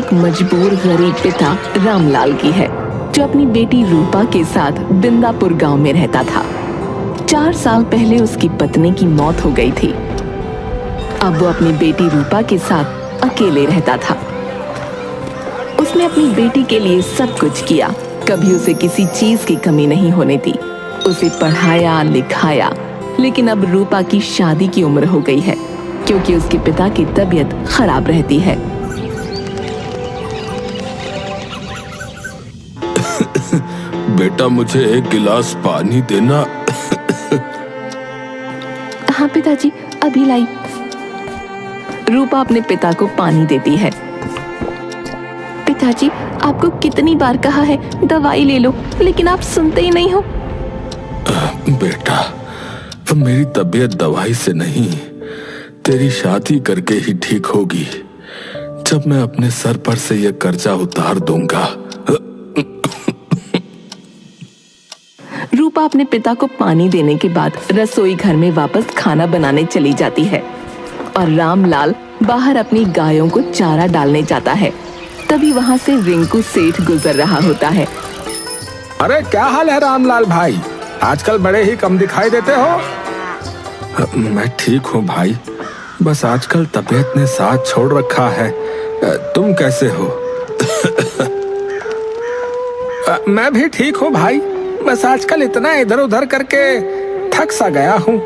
एक मजबूर गरीब पिता रामलाल की है, जो अपनी बेटी रूपा के साथ बिंदापुर गांव में रहता था। 4 साल पहले उसकी पत्नी की मौत हो गई थी। अब वो अपनी बेटी रूपा के साथ अकेले रहता था। उसने अपनी बेटी के लिए सब कुछ किया, कभी उसे किसी चीज की कमी नहीं होने दी। उसे पढ़ाया लिखाया, लेकिन अब रूपा की शादी की उम्र हो गई है, क्योंकि उसके पिता की तबीयत खराब रहती है। बेटा, मुझे एक गिलास पानी देना। हाँ पिताजी, अभी लाई। रूपा अपने पिता को पानी देती है। पिताजी, आपको कितनी बार कहा है दवाई ले लो, लेकिन आप सुनते ही नहीं हो। बेटा, मेरी तबीयत दवाई से नहीं, तेरी शादी करके ही ठीक होगी, जब मैं अपने सर पर से यह कर्जा उतार दूंगा। रूपा अपने पिता को पानी देने के बाद रसोई घर में वापस खाना बनाने चली जाती है और रामलाल बाहर अपनी गायों को चारा डालने जाता है। तभी वहां से रिंकू सेठ गुजर रहा होता है। अरे क्या हाल है रामलाल भाई, आजकल बड़े ही कम दिखाई देते हो। मैं ठीक हूँ भाई, बस आजकल तबीयत ने साथ छोड़ रखा है। तुम कैसे हो? मैं भी ठीक हूँ भाई, बस आजकल इतना इधर उधर करके थक सा गया हूँ।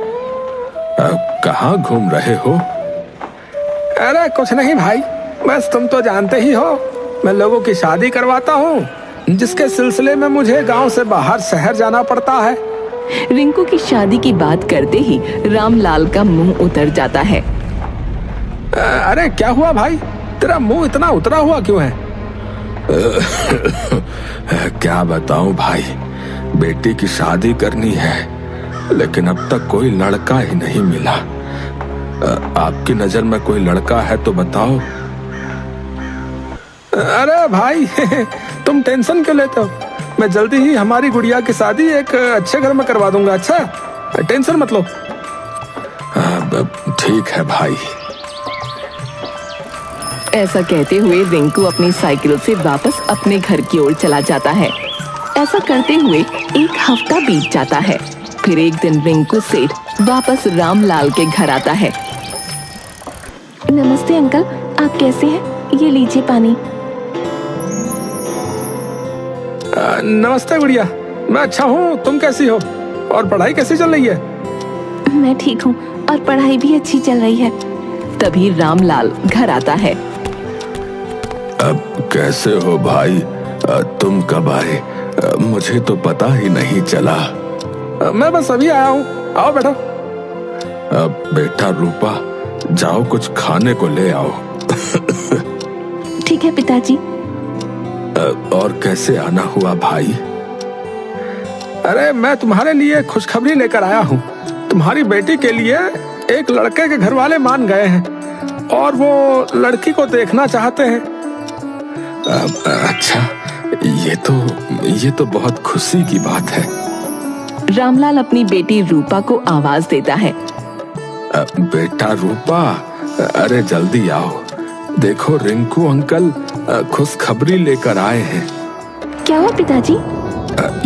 कहाँ घूम रहे हो? अरे कुछ नहीं भाई, बस तुम तो जानते ही हो, मैं लोगों की शादी करवाता हूँ, जिसके सिलसिले में मुझे गांव से बाहर शहर जाना पड़ता है। रिंकू की शादी की बात करते ही रामलाल का मुंह उतर जाता है। अरे क्या हुआ भाई, तेरा मुंह इतना उतरा हुआ क्यों है? क्या बताऊं भाई, बेटी की शादी करनी है, लेकिन अब तक कोई लड़का ही नहीं मिला। आपकी नजर में कोई लड़का है तो बताओ। अरे भाई तुम टेंशन क्यों लेते हो, मैं जल्दी ही हमारी गुड़िया की शादी एक अच्छे घर में करवा दूंगा। अच्छा, टेंशन मत लो। ठीक है भाई। ऐसा कहते हुए रिंकू अपनी साइकिल से वापस अपने घर की ओर चला जाता है। ऐसा करते हुए 1 हफ्ता बीत जाता है। फिर एक दिन रिंकू सेठ वापस रामलाल के घर आता है। नमस्ते अंकल, आप कैसे हैं? ये लीजिए पानी। नमस्ते गुड़िया, मैं अच्छा हूँ, तुम कैसी हो और पढ़ाई कैसी चल रही है? मैं ठीक हूँ और पढ़ाई भी अच्छी चल रही है। तभी रामलाल घर आता है। अब कैसे हो भाई, तुम कब आए? मुझे तो पता ही नहीं चला। मैं बस अभी आया हूँ, आओ बैठो। बेटा रूपा, जाओ कुछ खाने को ले आओ। ठीक है पिताजी। और कैसे आना हुआ भाई? अरे मैं तुम्हारे लिए खुशखबरी लेकर आया हूँ। तुम्हारी बेटी के लिए एक लड़के के घर वाले मान गए हैं और वो लड़की को देखना चाहते हैं। अच्छा, ये तो बहुत खुशी की बात है। रामलाल अपनी बेटी रूपा को आवाज देता है। बेटा रूपा, अरे जल्दी आओ, देखो रिंकू अंकल खुशखबरी लेकर आए हैं। क्या हुआ पिताजी?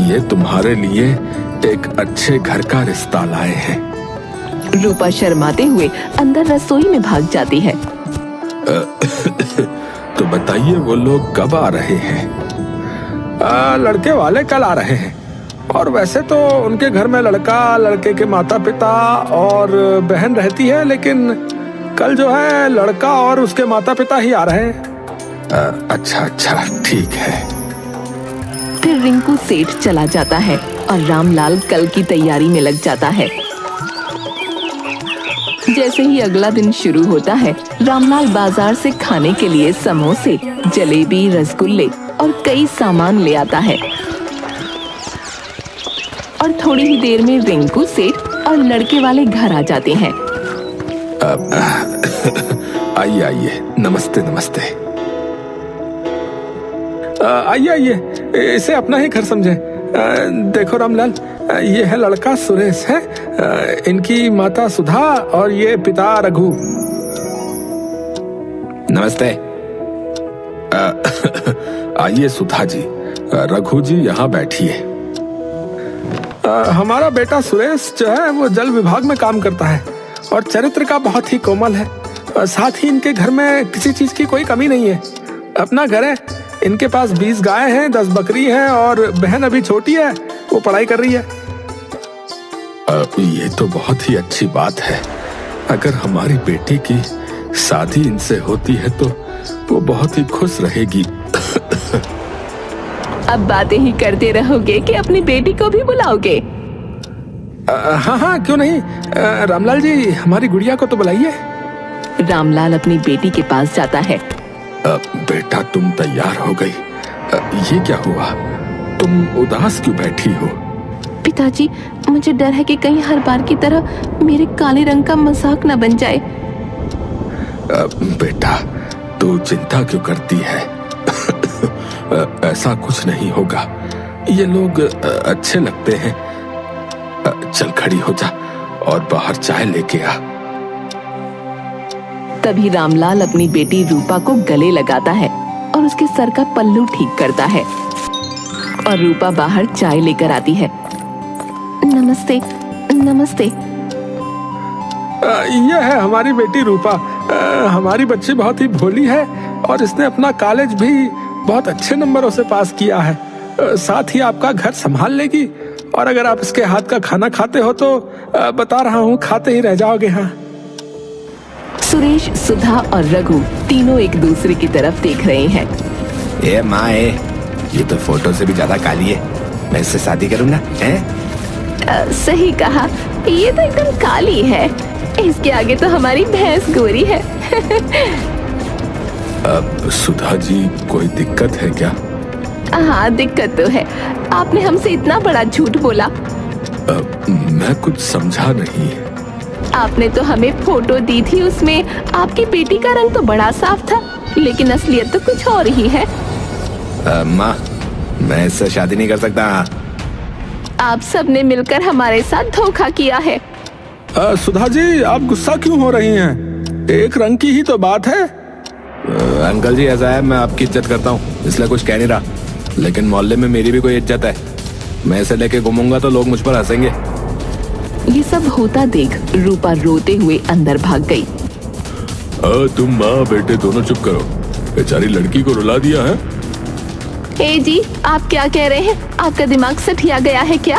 ये तुम्हारे लिए एक अच्छे घर का रिश्ता लाए हैं। रूपा शर्माते हुए अंदर रसोई में भाग जाती है। तो बताइए वो लोग कब आ रहे हैं? लड़के वाले कल आ रहे हैं, और वैसे तो उनके घर में लड़का, लड़के के माता पिता और बहन रहती है, लेकिन कल जो है लड़का और उसके माता पिता ही आ रहे हैं। अच्छा, ठीक है। फिर रिंकू सेठ चला जाता है और रामलाल कल की तैयारी में लग जाता है। जैसे ही अगला दिन शुरू होता है, रामलाल बाजार से खाने के लिए समोसे, जलेबी, रसगुल्ले और कई सामान ले आता है। और थोड़ी ही देर में रिंकू सेठ और लड़के वाले घर आ जाते हैं। आइए, नमस्ते। आइए, इसे अपना ही घर समझे। देखो रामलाल, ये है लड़का सुरेश है, इनकी माता सुधा और ये पिता रघु। नमस्ते। आइए सुधा जी, रघु जी यहाँ बैठिए। हमारा बेटा सुरेश जो है वो जल विभाग में काम करता है और चरित्र का बहुत ही कोमल है। साथ ही इनके घर में किसी चीज की कोई कमी नहीं है। अपना घर है, इनके पास 20 गाय हैं, 10 बकरी हैं और बहन अभी छोटी है, वो पढ़ाई कर रही है। ये तो बहुत ही अच्छी बात है। अगर हमारी बेटी की शादी इनसे होती है तो वो बहुत ही खुश रहेगी। अब बातें ही करते रहोगे कि अपनी बेटी को भी बुलाओगे? हाँ हाँ, क्यों नहीं। रामलाल जी, हमारी गुड़िया को तो बुलाइए। रामलाल अपनी बेटी के पास जाता है। बेटा, तुम तैयार हो गई? ये क्या हुआ? तुम उदास क्यों बैठी हो? पिताजी, मुझे डर है कि कहीं हर बार की तरह मेरे काले रंग का मजाक न बन जाए। बेटा, तू चिंता क्यों करती है? ऐसा कुछ नहीं होगा। ये लोग अच्छे लगते हैं। चल खड़ी हो जा और बाहर चाय लेके आ। तभी रामलाल अपनी बेटी रूपा को गले लगाता है और उसके सर का पल्लू ठीक करता है और रूपा बाहर चाय लेकर आती है। नमस्ते। नमस्ते। यह है हमारी बेटी रूपा। हमारी बच्ची बहुत ही भोली है और इसने अपना कॉलेज भी बहुत अच्छे नंबरों से पास किया है। साथ ही आपका घर संभाल लेगी और अगर आप इसके हाथ का खाना खाते हो तो बता रहा हूँ, खाते ही रह जाओगे। हाँ। सुरेश, सुधा और रघु तीनों एक दूसरे की तरफ देख रहे हैं। ए माँ, ये तो फोटो से भी ज्यादा काली है। मैं इससे शादी करूँ ना? सही कहा, ये तो एकदम काली है। इसके आगे तो हमारी भैंस गोरी है। सुधा जी, कोई दिक्कत है क्या? हाँ, दिक्कत तो है। आपने हमसे इतना बड़ा झूठ बोला। मैं कुछ समझा नहीं। आपने तो हमें फोटो दी थी, उसमें आपकी बेटी का रंग तो बड़ा साफ था, लेकिन असलियत तो कुछ और ही है। माँ, मैं इससे शादी नहीं कर सकता। आप सबने मिलकर हमारे साथ धोखा किया है। सुधा जी, आप गुस्सा क्यों हो रही हैं? एक रंग की ही तो बात है। अंकल जी, ऐसा है, मैं आपकी इज्जत करता हूँ इसलिए कुछ कह नहीं रहा, लेकिन मोहल्ले में मेरी भी कोई इज्जत है। मैं इसे लेके घूमूंगा तो लोग मुझ पर हंसेंगे। ये सब होता देख रूपा रोते हुए अंदर भाग गई। तुम माँ बेटे दोनों चुप करो। बेचारी लड़की को रुला दिया है। ए जी, आप क्या कह रहे हैं? आपका दिमाग सठिया गया है क्या?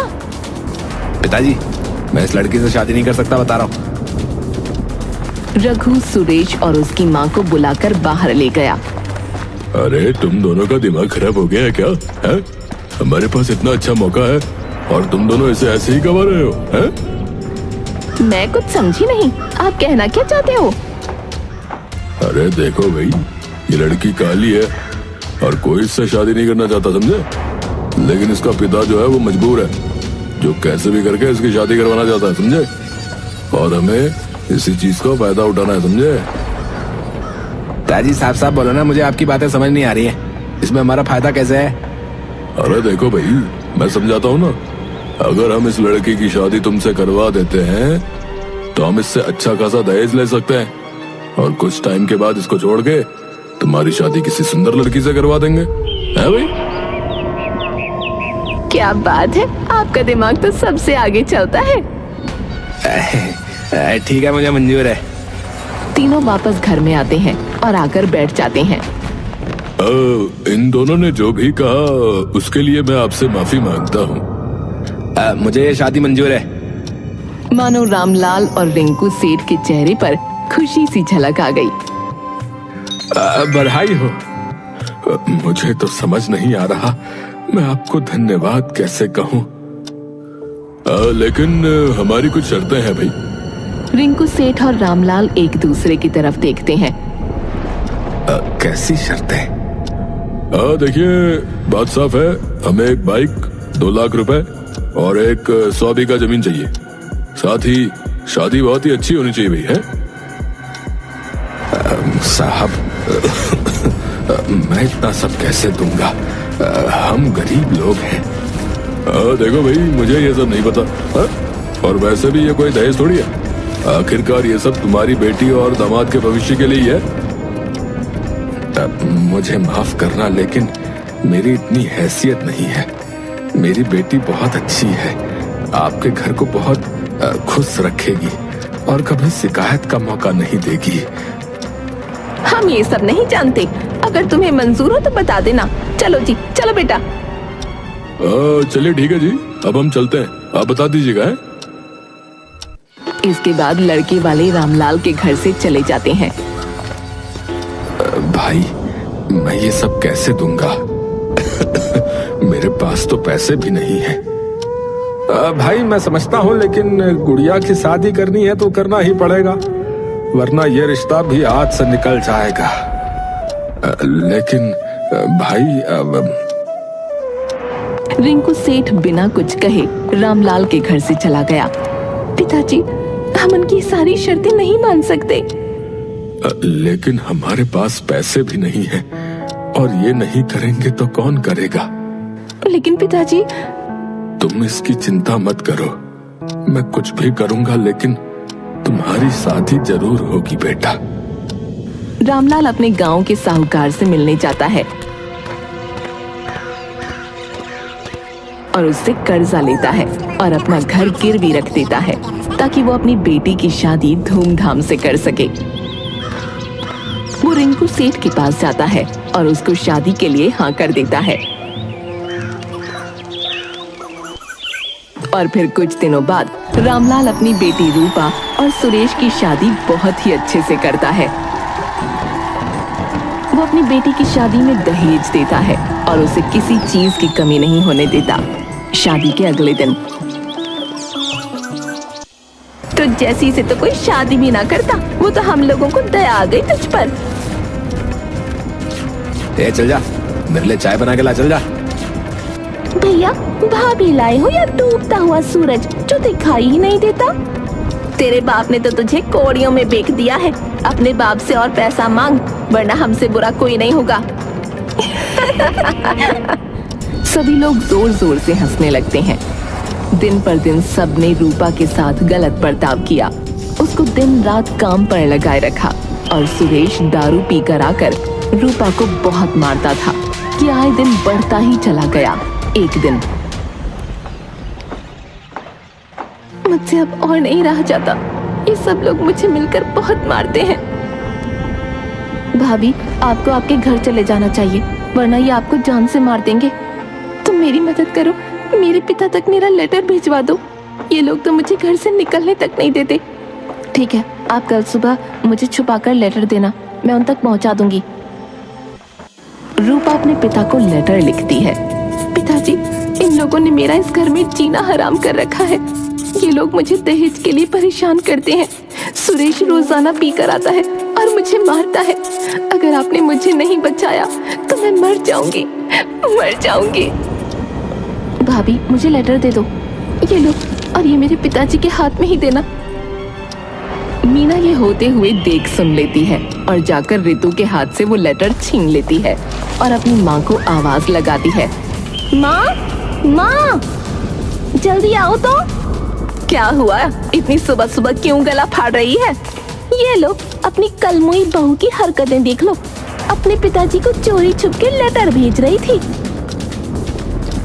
पिताजी, मैं इस लड़की से शादी नहीं कर सकता, बता रहा हूँ। रघु सुरेश और उसकी माँ को बुलाकर बाहर ले गया। अरे तुम दोनों का दिमाग खराब हो गया है क्या? है? हमारे पास इतना अच्छा मौका है और तुम दोनों इसे ऐसे ही गवा रहे हो? है? मैं कुछ समझी नहीं, आप कहना क्या चाहते हो? अरे देखो भाई, ये लड़की काली है और कोई इससे शादी नहीं करना चाहता, समझे? लेकिन इसका पिता जो है वो मजबूर है, जो कैसे भी करके इसकी शादी करवाना चाहता है, समझे? और हमें इसी चीज का फायदा उठाना है, समझे? पिताजी, साफ बोलो ना, मुझे आपकी बातें समझ नहीं आ रही है। इसमें हमारा फायदा कैसे है? अरे देखो भाई, मैं समझाता हूँ ना। अगर हम इस लड़की की शादी तुमसे करवा देते हैं तो हम इससे अच्छा खासा दहेज ले सकते हैं और कुछ टाइम के बाद इसको छोड़ के तुम्हारी शादी किसी सुंदर लड़की से करवा देंगे, है भाई? क्या बात है, आपका दिमाग तो सबसे आगे चलता है। ठीक है, मुझे मंजूर है। तीनों वापस घर में आते हैं और आकर बैठ जाते हैं। इन दोनों ने जो भी कहा उसके लिए मैं आपसे माफी मांगता हूँ। मुझे ये शादी मंजूर है। मानो रामलाल और रिंकू सेठ के चेहरे पर खुशी सी झलक आ गई। बधाई हो। मुझे तो समझ नहीं आ रहा मैं आपको धन्यवाद कैसे कहूँ। लेकिन हमारी कुछ शर्तें हैं भाई। रिंकू सेठ और रामलाल एक दूसरे की तरफ देखते हैं। कैसी शर्तें? देखिए, बात साफ है, हमें एक बाइक, 2 लाख रुपए और एक 100 बीघा जमीन चाहिए। साथ ही शादी बहुत ही अच्छी होनी चाहिए भाई, है? साहब, मैं इतना सब कैसे दूंगा? हम गरीब लोग हैं। देखो भाई, मुझे ये सब नहीं पता। और वैसे भी ये कोई दहेज थोड़ी है। आखिरकार ये सब तुम्हारी बेटी और दामाद के भविष्य के लिए ही है। मुझे माफ करना, लेकिन मेरी इतनी हैसियत नहीं है। मेरी बेटी बहुत अच्छी है, आपके घर को बहुत खुश रखेगी और कभी शिकायत का मौका नहीं देगी। हम ये सब नहीं जानते। अगर तुम्हें मंजूर हो तो बता देना। चलो जी, चलो बेटा। चलिए ठीक है जी, अब हम चलते हैं, आप बता दीजिएगा। इसके बाद लड़के वाले रामलाल के घर से चले जाते हैं। भाई, मैं ये सब कैसे दूंगा? मेरे पास तो पैसे भी नहीं है। भाई मैं समझता हूँ, लेकिन गुड़िया की शादी करनी है तो करना ही पड़ेगा, वरना ये रिश्ता भी हाथ से निकल जाएगा। लेकिन भाई रिंकू सेठ बिना कुछ कहे रामलाल के घर से चला गया। पिताजी, हम उनकी सारी शर्तें नहीं मान सकते। लेकिन हमारे पास पैसे भी नहीं है, और ये नहीं करेंगे तो कौन करेगा? लेकिन पिताजी। तुम इसकी चिंता मत करो, मैं कुछ भी करूंगा, लेकिन तुम्हारी शादी जरूर होगी बेटा। रामलाल अपने गांव के साहूकार से मिलने जाता है और उससे कर्जा लेता है और अपना घर गिरवी रख देता है ताकि वो अपनी बेटी की शादी धूमधाम से कर सके। वो रिंकू सेठ के पास जाता है और उसको शादी के लिए हाँ कर देता है। और फिर कुछ दिनों बाद रामलाल अपनी बेटी रूपा और सुरेश की शादी बहुत ही अच्छे से करता है। वो अपनी बेटी की शादी में दहेज देता है और उसे किसी चीज की कमी नहीं होने देता। शादी के अगले दिन तो जैसी से तो कोई शादी भी ना करता, वो तो हम लोगों को दया आ गई तुझ पर। चल जा, मेरे लिए चाय बना के ला, चल जा। भैया, भाभी लाए हो या डूबता हुआ सूरज जो दिखाई ही नहीं देता? तेरे बाप ने तो तुझे कौड़ियों में बेच दिया है। अपने बाप से और पैसा मांग, वरना हमसे बुरा कोई नहीं होगा। सभी लोग जोर जोर से हंसने लगते हैं। दिन पर दिन सबने रूपा के साथ गलत बर्ताव किया, उसको दिन रात काम पर लगाए रखा और सुरेश दारू पीकर आकर रूपा को बहुत मारता था कि आए दिन बढ़ता ही चला गया। एक दिन मुझसे अब और नहीं रहा जाता, ये सब लोग मुझे मिलकर बहुत मारते हैं। भाभी, आपको आपके घर चले जाना चाहिए, वरना ये आपको जान से मार देंगे। तुम मेरी मदद करो, मेरे पिता तक मेरा लेटर भिजवा दो। ये लोग तो मुझे घर से निकलने तक नहीं देते। ठीक है, आप कल सुबह मुझे छुपाकर लेटर देना, मैं उन तक पहुंचा दूंगी। रूपा अपने पिता को लेटर लिखती है। पिताजी, इन लोगों ने मेरा इस घर में जीना हराम कर रखा है। ये लोग मुझे दहेज के लिए परेशान करते हैं। सुरेश रोजाना पीकर आता है और मुझे मारता है। अगर आपने मुझे नहीं बचाया तो मैं मर जाऊंगी, मर जाऊंगी। भाभी, मुझे लेटर दे दो। ये लो, और ये मेरे पिताजी के हाथ में ही देना। मीना ये होते हुए देख सुन लेती है और जाकर रितु के हाथ से वो लेटर छीन लेती है और अपनी माँ को आवाज लगाती है। माँ, माँ, जल्दी आओ तो। क्या हुआ? इतनी सुबह सुबह क्यों गला फाड़ रही है? ये लो, अपनी कलमुई बहू की हरकतें देख लो। अपने पिताजी को चोरी छुप के लेटर भेज रही थी।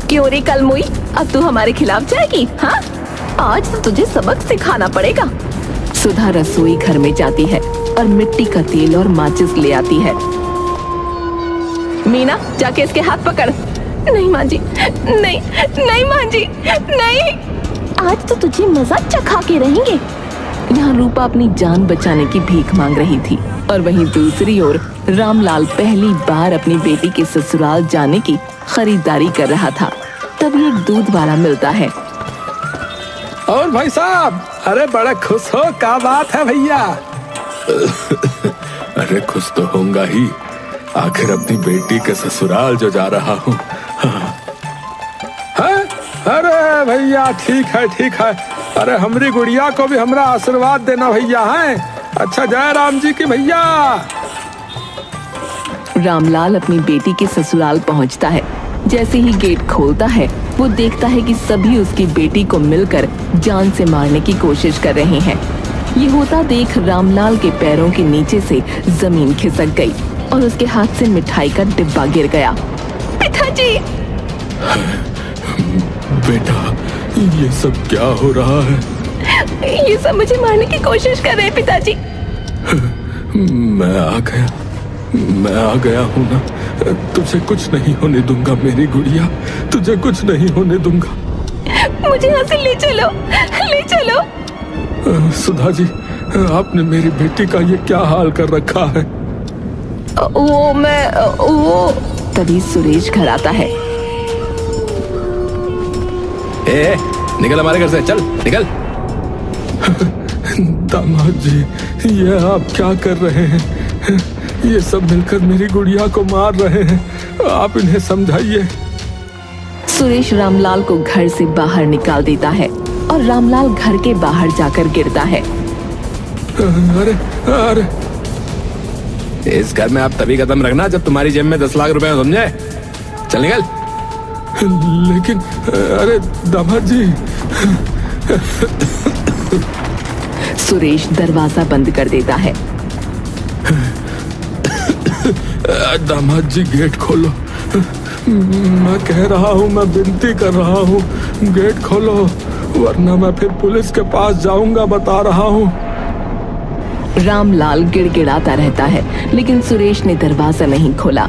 क्यों रे कलमुई, अब तू हमारे खिलाफ जाएगी? हाँ, आज तो तुझे सबक सिखाना पड़ेगा। सुधा रसोई घर में जाती है और मिट्टी का तेल और माचिस ले आती है। मीना, जाके इसके हाथ पकड़। नहीं माँ जी, नहीं, नहीं माँ जी, नहीं। आज तो तुझे मजा चखा के रहेंगे। यहाँ रूपा अपनी जान बचाने की भीख मांग रही थी और वहीं दूसरी ओर रामलाल पहली बार अपनी बेटी के ससुराल जाने की खरीदारी कर रहा था। तभी एक दूध वाला मिलता है। और भाई साहब, अरे बड़ा खुश हो, क्या बात है भैया? अरे खुश तो होऊंगा ही, आखिर अपनी बेटी के ससुराल जो जा रहा हूँ। अरे भैया, ठीक है ठीक है। अरे हमारी गुड़िया को भी हमरा आशीर्वाद देना भैया। है अच्छा, जय राम जी की भैया। रामलाल अपनी बेटी के ससुराल पहुंचता है। जैसे ही गेट खोलता है, वो देखता है कि सभी उसकी बेटी को मिलकर जान से मारने की कोशिश कर रहे हैं। ये होता देख रामलाल के पैरों के नीचे से जमीन खिसक गई और उसके हाथ से मिठाई का डिब्बा गिर गया। पिताजी, पिताजी। बेटा, ये सब क्या हो रहा है? ये सब मुझे मारने की कोशिश कर रहे हैं पिताजी। मैं आ गया हूँ ना। तुझे कुछ नहीं होने दूंगा मेरी गुड़िया, तुझे कुछ नहीं होने दूंगा। मुझे यहाँ से ले चलो, ले चलो। सुधा जी, आपने मेरी बेटी का ये क्या हाल कर रखा है? वो तभी सुरेश घर आता है। ए, निकल हमारे घर से, चल निकल। दामाद जी, ये आप क्या कर रहे हैं? ये सब मिलकर मेरी गुड़िया को मार रहे हैं, आप इन्हें समझाइए। सुरेश रामलाल को घर से बाहर निकाल देता है और रामलाल घर के बाहर जाकर गिरता है। अरे अरे, इस घर में आप तभी कदम रखना जब तुम्हारी जेब में 10 लाख रुपए हो, समझे? चल निकल। लेकिन अरे दामाद जी। सुरेश दरवाजा बंद कर देता है। दामाद जी, गेट खोलो। मैं कह रहा हूँ, मैं विनती कर रहा हूँ, गेट खोलो, वरना मैं फिर पुलिस के पास जाऊंगा, बता रहा हूँ। रामलाल गिड़गिड़ाता रहता है, लेकिन सुरेश ने दरवाजा नहीं खोला।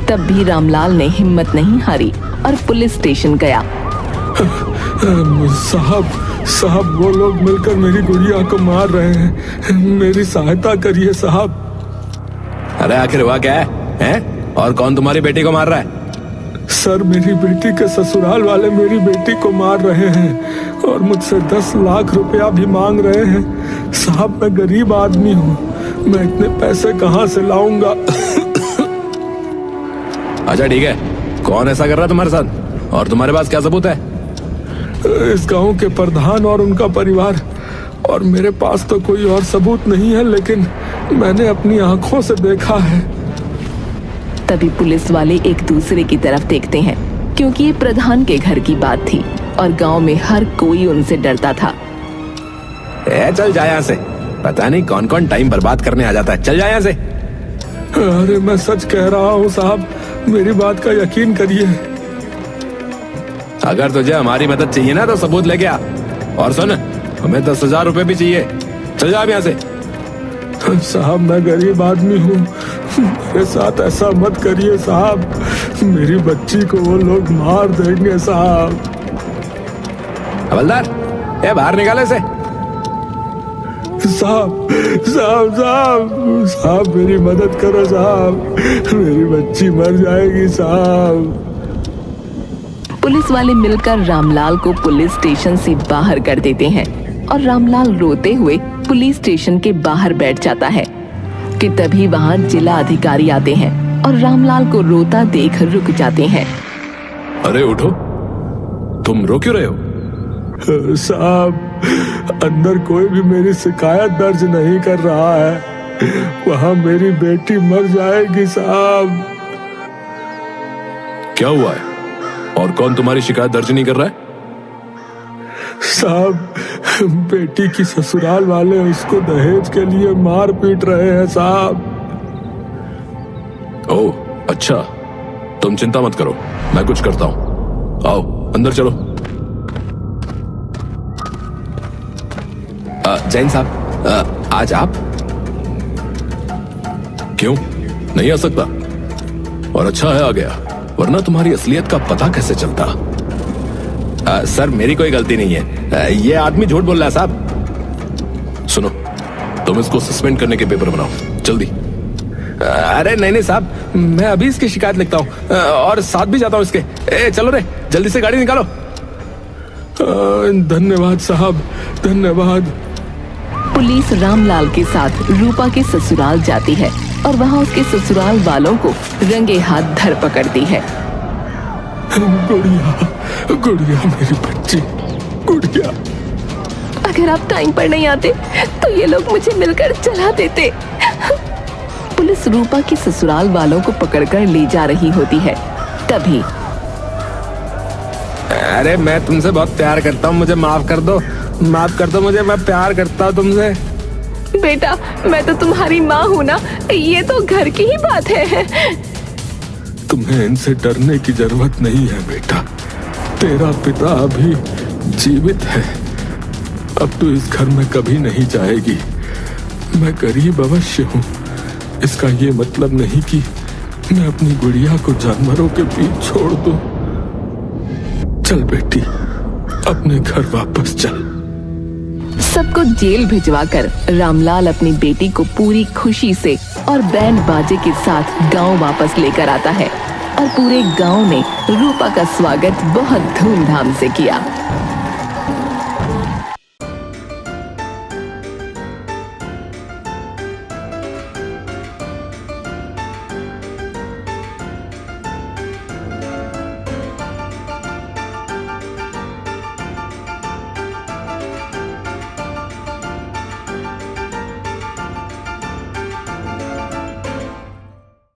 तब भी रामलाल ने हिम्मत नहीं हारी और पुलिस स्टेशन गया। साहब, वो लोग मिलकर मेरी गुड़िया को मार रहे हैं, मेरी सहायता करिए साहब। अरे आखिर हुआ क्या है? और कौन तुम्हारी बेटी को मार रहा है? सर, मेरी बेटी के ससुराल वाले मेरी बेटी को मार रहे हैं और मुझसे 10 लाख रुपया भी मांग रहे हैं। साहब, मैं गरीब आदमी हूँ, मैं इतने पैसे कहाँ से लाऊंगा? अच्छा ठीक है, कौन ऐसा कर रहा है तुम्हारे साथ और तुम्हारे पास क्या सबूत है? इस गांव के प्रधान और उनका परिवार, और मेरे पास तो कोई और सबूत नहीं है, लेकिन मैंने अपनी आंखों से देखा है। तभी पुलिस वाले एक दूसरे की तरफ देखते हैं, क्योंकि ये प्रधान के घर की बात थी और गांव में हर कोई उनसे डरता था। चल जा यहाँ से, पता नहीं कौन कौन टाइम बर्बाद करने आ जाता है। चल जा यहाँ से। अरे मैं सच कह रहा हूँ साहब, मेरी बात का यकीन करिए। अगर तुझे हमारी मदद चाहिए ना तो सबूत लेके आ, और सुन, हमें 10,000 रुपए भी चाहिए। चल जा यहाँ से। साहब, मैं गरीब आदमी हूँ, मेरे साथ ऐसा मत करिए साहब, मेरी बच्ची को वो लोग मार देंगे साहब। हवलदार, बाहर निकाले से। साहब, मेरी मदद करो साहब, मेरी बच्ची मर जाएगी साहब। पुलिस वाले मिलकर रामलाल को पुलिस स्टेशन से बाहर कर देते हैं और रामलाल रोते हुए पुलिस स्टेशन के बाहर बैठ जाता है कि तभी वहाँ जिला अधिकारी आते हैं और रामलाल को रोता देख रुक जाते हैं। अरे उठो, तुम रो क्यों रहे हो? साहब, अंदर कोई भी मेरी शिकायत दर्ज नहीं कर रहा है, वहाँ मेरी बेटी मर जाएगी साहब। क्या हुआ है और कौन तुम्हारी शिकायत दर्ज नहीं कर रहा है? साहब, बेटी की ससुराल वाले उसको दहेज के लिए मार पीट रहे हैं साहब। ओह अच्छा, तुम चिंता मत करो, मैं कुछ करता हूँ। आओ अंदर चलो। जैन साहब, आज आप? क्यों नहीं आ सकता? और अच्छा है आ गया, वरना तुम्हारी असलियत का पता कैसे चलता? सर, मेरी कोई गलती नहीं है, ये आदमी झूठ बोल रहा है साहब। सुनो, तुम इसको सस्पेंड करने के पेपर बनाओ जल्दी। अरे नहीं साहब, मैं अभी इसकी शिकायत लिखता हूँ और साथ भी जाता हूँ इसके। चलो रे, जल्दी से गाड़ी निकालो। धन्यवाद साहब, धन्यवाद। पुलिस रामलाल के साथ रूपा के ससुराल जाती है और वहाँ उसके ससुराल वालों को रंगे हाथ धर पकड़ती है। गुड़िया मेरी बच्ची, गुड़िया। अगर आप टाइम पर नहीं आते तो ये लोग मुझे मिलकर जला देते। पुलिस रूपा के ससुराल वालों को पकड़कर ले जा रही होती है। तभी अरे मैं तुमसे बहुत प्यार करता हूँ, मुझे माफ कर दो मुझे, मैं प्यार करता हूँ तुमसे। बेटा, मैं तो तुम्हारी माँ हूँ ना, ये तो घर की ही बात है। तुम्हें इनसे डरने की जरूरत नहीं है बेटा। तेरा पिता अभी जीवित है। अब तू इस घर में कभी नहीं जाएगी। मैं गरीब अवश्य हूं, इसका ये मतलब नहीं कि मैं अपनी गुड़िया को जानवरों के बीच छोड़ दूं। चल बेटी, अपने घर वापस चल। सबको जेल भिजवाकर रामलाल अपनी बेटी को पूरी खुशी से और बैंड बाजे के साथ गांव वापस लेकर आता है और पूरे गांव ने रूपा का स्वागत बहुत धूमधाम से किया।